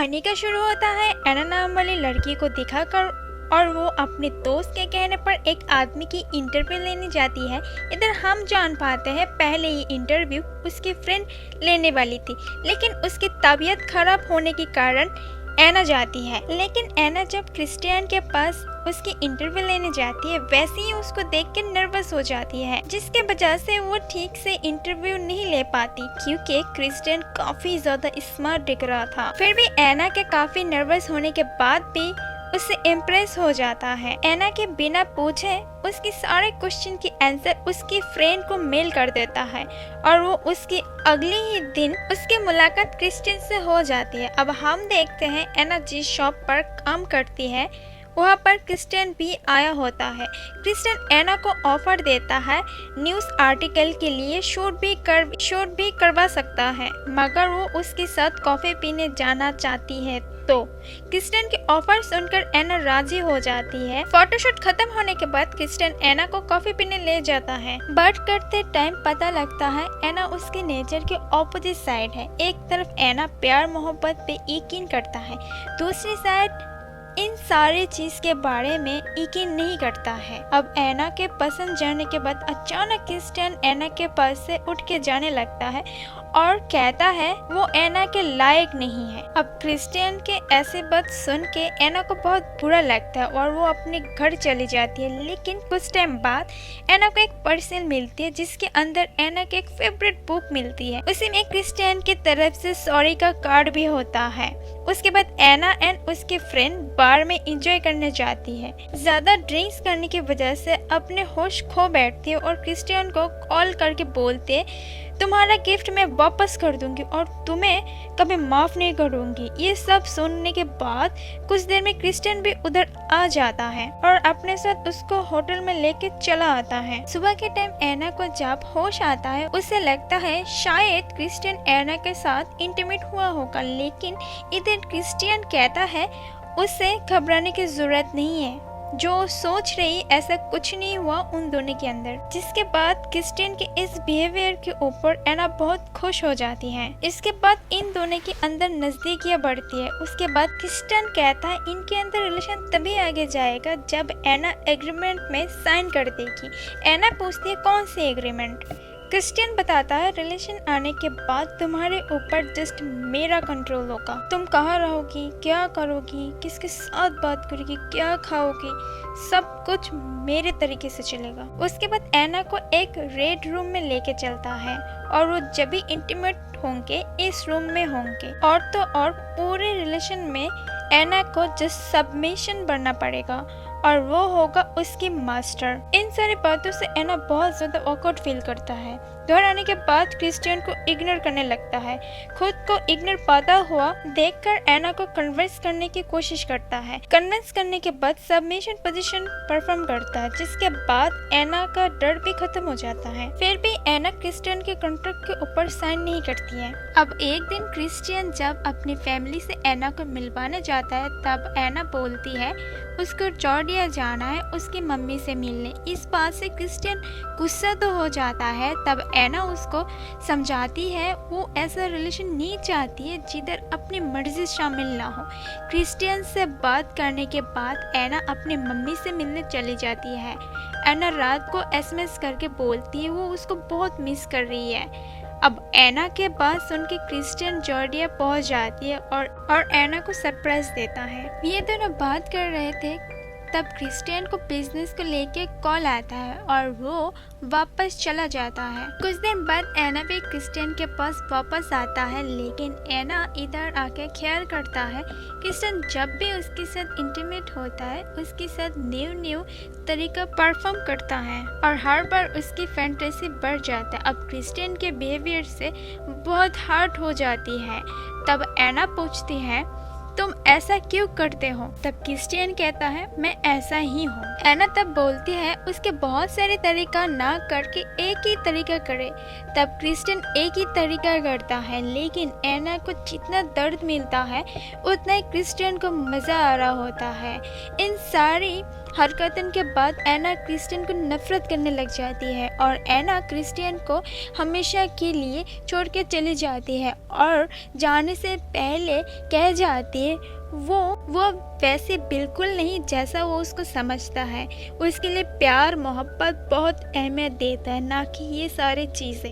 कहानी का शुरू होता है एना नाम वाली लड़की को दिखाकर और वो अपने दोस्त के कहने पर एक आदमी की इंटरव्यू लेने जाती है। इधर हम जान पाते हैं पहले ये इंटरव्यू उसकी फ्रेंड लेने वाली थी, लेकिन उसकी तबीयत खराब होने के कारण एना जाती है। लेकिन एना जब क्रिस्टियन के पास उसकी इंटरव्यू लेने जाती है वैसे ही उसको देख के नर्वस हो जाती है, जिसके वजह से वो ठीक से इंटरव्यू नहीं ले पाती क्योंकि क्रिस्टियन काफी ज्यादा स्मार्ट दिख रहा था। फिर भी एना के काफी नर्वस होने के बाद भी उससे इम्प्रेस हो जाता है। एना के बिना पूछे उसकी सारे क्वेश्चन की आंसर उसकी फ्रेंड को मेल कर देता है और वो उसकी अगले ही दिन उसकी मुलाकात क्रिस्टियन से हो जाती है। अब हम देखते हैं एना जिस शॉप पर काम करती है वहाँ पर क्रिस्टियन भी आया होता है। क्रिस्टियन एना को ऑफर देता है न्यूज़ आर्टिकल के लिए शूट भी करवा सकता है, मगर वो उसके साथ कॉफी पीने जाना चाहती है। तो क्रिस्टियन की ऑफर सुनकर एना राजी हो जाती है। फोटोशूट खत्म होने के बाद क्रिस्टियन एना को कॉफी पीने ले जाता है, बट करते टाइम पता लगता है एना उसके नेचर के ऑपोजिट साइड है। एक तरफ एना प्यार मोहब्बत पे यकीन करता है, दूसरी साइड इन सारी चीज के बारे में यकीन नहीं करता है। अब एना के पसंद जाने के बाद अचानक क्रिस्टियन एना के पास से उठ के जाने लगता है और कहता है वो एना के लायक नहीं है। अब क्रिस्टियन के ऐसे बात सुन के एना को बहुत बुरा लगता है और वो अपने घर चली जाती है। लेकिन कुछ टाइम बाद एना को एक पार्सल मिलती है जिसके अंदर एना की एक फेवरेट बुक मिलती है। उसी में क्रिस्टियन की तरफ से सॉरी का कार्ड भी होता है। उसके बाद एना एंड उसके फ्रेंड बार में एंजॉय करने जाती है। ज्यादा ड्रिंक्स करने की वजह से अपने होश खो बैठती है और क्रिस्टियन को कॉल करके बोलते है तुम्हारा गिफ्ट मैं वापस कर दूंगी और तुम्हें कभी माफ नहीं करूंगी। ये सब सुनने के बाद कुछ देर में क्रिस्टियन भी उधर आ जाता है और अपने साथ उसको होटल में लेके चला आता है। सुबह के टाइम एना को जब होश आता है उसे लगता है शायद क्रिस्टियन एना के साथ इंटीमेट हुआ होगा, लेकिन इधर क्रिस्टियन कहता है उसे घबराने की जरूरत नहीं है, जो सोच रही ऐसा कुछ नहीं हुआ उन दोनों के अंदर। जिसके बाद क्रिस्टियन के इस बिहेवियर के ऊपर एना बहुत खुश हो जाती है। इसके बाद इन दोनों के अंदर नजदीकियां बढ़ती है। उसके बाद क्रिस्टियन कहता है इनके अंदर रिलेशन तभी आगे जाएगा जब एना एग्रीमेंट में साइन कर देगी। एना पूछती है कौन सी एग्रीमेंट। क्रिस्टियन बताता है रिलेशन आने के बाद तुम्हारे ऊपर जस्ट मेरा कंट्रोल होगा। तुम कहाँ रहोगी, क्या करोगी, किसके साथ बात करोगी, क्या खाओगी, सब कुछ मेरे तरीके से चलेगा। उसके बाद एना को एक रेड रूम में लेके चलता है और वो जब भी इंटीमेट होंगे इस रूम में होंगे। और तो और पूरे रिलेशन में एना को जस्ट सबमिशन बनना पड़ेगा और वो होगा उसकी मास्टर। इन सारी बातों से एना बहुत ज्यादा ऑकवर्ड फील करता है। घर आने के बाद क्रिस्टियन को इग्नोर करने लगता है। खुद को इग्नोर पाता हुआ देखकर एना को कन्विंस करने की कोशिश करता है। कन्विंस करने के बाद सबमिशन पोजीशन परफॉर्म करता है, जिसके बाद एना का डर भी खत्म हो जाता है। फिर भी एना क्रिस्टियन के कॉन्ट्रैक्ट के ऊपर साइन नहीं करती है। अब एक दिन क्रिस्टियन जब अपनी फैमिली से एना को मिलवाने जाता है तब एना बोलती है उसको जॉर्जिया जाना है उसकी मम्मी से मिलने। इस बात से क्रिस्टियन गुस्सा तो हो जाता है। तब एना उसको समझाती है वो ऐसा रिलेशन नहीं चाहती है जिधर अपनी मर्जी शामिल ना हो। क्रिस्टियन से बात करने के बाद एना अपनी मम्मी से मिलने चली जाती है। एना रात को एसएमएस करके बोलती है वो उसको बहुत मिस कर रही है। अब एना के बात सुन के क्रिस्टियन जॉर्जिया पहुंच जाती है और एना को सरप्राइज देता है। ये दोनों बात कर रहे थे तब क्रिस्टियन को बिजनेस को लेके कॉल आता है और वो वापस चला जाता है। कुछ दिन बाद एना भी क्रिस्टियन के पास वापस आता है, लेकिन एना इधर आके ख्याल करता है क्रिस्टियन जब भी उसके साथ इंटीमेट होता है उसके साथ न्यू तरीका परफॉर्म करता है और हर बार उसकी फैंटेसी बढ़ जाता है। अब क्रिस्टियन के बिहेवियर से बहुत हर्ट हो जाती है। तब एना पूछती है तुम ऐसा क्यों करते हो। तब क्रिस्टियन कहता है मैं ऐसा ही हूँ। एना तब बोलती है उसके बहुत सारे तरीका ना करके एक ही तरीका करे। तब क्रिस्टियन एक ही तरीका करता है, लेकिन एना को जितना दर्द मिलता है उतना ही क्रिस्टियन को मजा आ रहा होता है। इन सारी हरकतन के बाद एना क्रिस्टियन को नफरत करने लग जाती है और एना क्रिस्टियन को हमेशा के लिए छोड़ के चली जाती है और जाने से पहले कह जाती है वो वैसे बिल्कुल नहीं जैसा वो उसको समझता है। उसके लिए प्यार मोहब्बत बहुत अहमियत देता है, ना कि ये सारी चीज़ें।